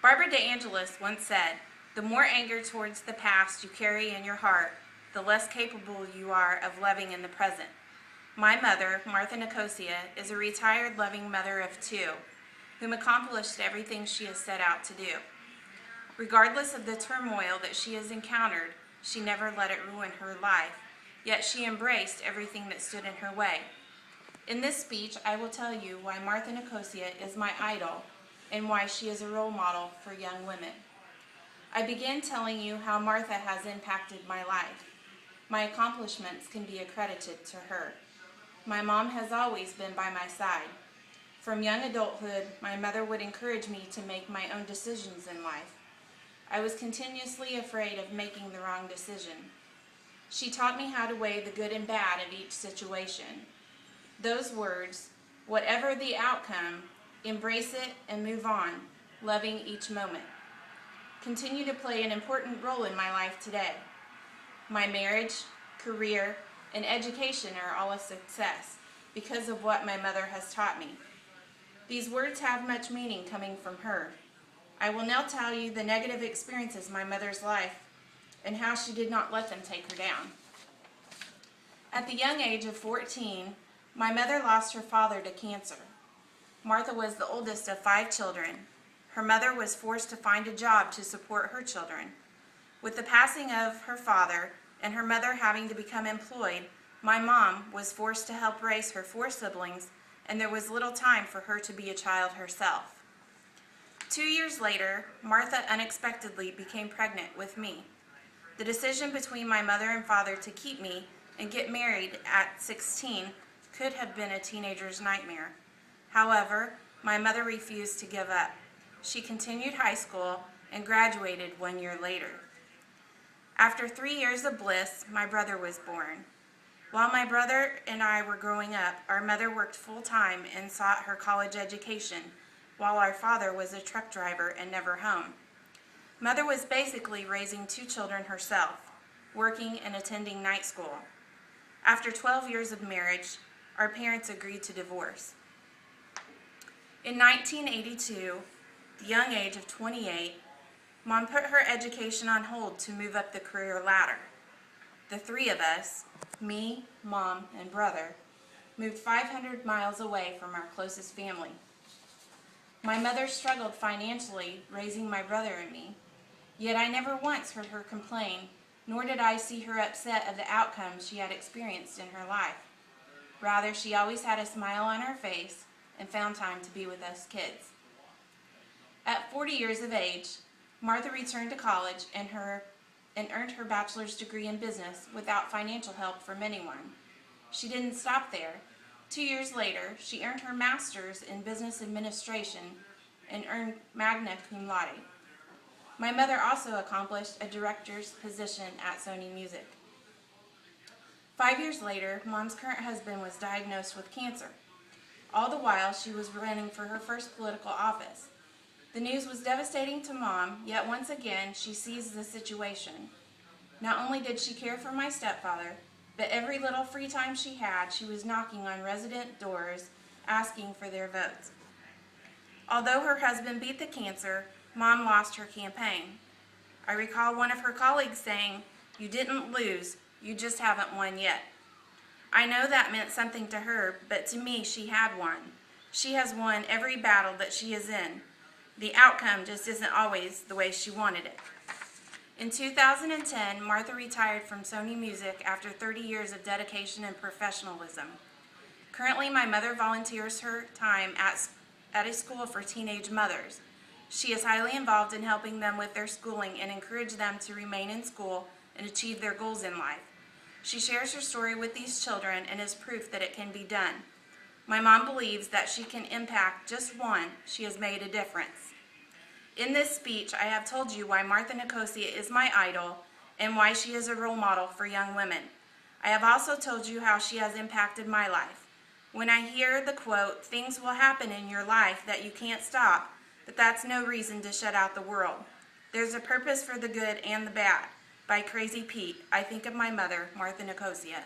Barbara DeAngelis once said, "The more anger towards the past you carry in your heart, the less capable you are of loving in the present." My mother, Martha Nicosia, is a retired loving mother of two, whom accomplished everything she has set out to do. Regardless of the turmoil that she has encountered, she never let it ruin her life, yet she embraced everything that stood in her way. In this speech, I will tell you why Martha Nicosia is my idol and why she is a role model for young women. I begin telling you how Martha has impacted my life. My accomplishments can be accredited to her. My mom has always been by my side. From young adulthood, my mother would encourage me to make my own decisions in life. I was continuously afraid of making the wrong decision. She taught me how to weigh the good and bad of each situation. Those words, whatever the outcome, embrace it and move on, loving each moment, continue to play an important role in my life today. My marriage, career, and education are all a success because of what my mother has taught me. These words have much meaning coming from her. I will now tell you the negative experiences in my mother's life and how she did not let them take her down. At the young age of 14, my mother lost her father to cancer. Martha was the oldest of 5 children. Her mother was forced to find a job to support her children. With the passing of her father and her mother having to become employed, my mom was forced to help raise her 4 siblings, and there was little time for her to be a child herself. 2 years later, Martha unexpectedly became pregnant with me. The decision between my mother and father to keep me and get married at 16 could have been a teenager's nightmare. However, my mother refused to give up. She continued high school and graduated 1 year later. After 3 years of bliss, my brother was born. While my brother and I were growing up, our mother worked full-time and sought her college education, while our father was a truck driver and never home. Mother was basically raising 2 children herself, working and attending night school. After 12 years of marriage, our parents agreed to divorce. In 1982, the young age of 28, Mom put her education on hold to move up the career ladder. The 3 of us, me, Mom, and brother, moved 500 miles away from our closest family. My mother struggled financially raising my brother and me, yet I never once heard her complain, nor did I see her upset of the outcomes she had experienced in her life. Rather, she always had a smile on her face and found time to be with us kids. At 40 years of age, Martha returned to college and earned her bachelor's degree in business without financial help from anyone. She didn't stop there. 2 years later, she earned her master's in business administration and earned magna cum laude. My mother also accomplished a director's position at Sony Music. 5 years later, Mom's current husband was diagnosed with cancer. All the while, she was running for her first political office. The news was devastating to Mom, yet once again, she seized the situation. Not only did she care for my stepfather, but every little free time she had, she was knocking on resident doors, asking for their votes. Although her husband beat the cancer, Mom lost her campaign. I recall one of her colleagues saying, "You didn't lose, you just haven't won yet." I know that meant something to her, but to me, she had won. She has won every battle that she is in. The outcome just isn't always the way she wanted it. In 2010, Martha retired from Sony Music after 30 years of dedication and professionalism. Currently, my mother volunteers her time at a school for teenage mothers. She is highly involved in helping them with their schooling and encourage them to remain in school and achieve their goals in life. She shares her story with these children and is proof that it can be done. My mom believes that she can impact just one. She has made a difference. In this speech, I have told you why Martha Nicosia is my idol and why she is a role model for young women. I have also told you how she has impacted my life. When I hear the quote, "Things will happen in your life that you can't stop," but that's no reason to shut out the world. There's a purpose for the good and the bad. By Crazy Pete, I think of my mother, Martha Nicosia.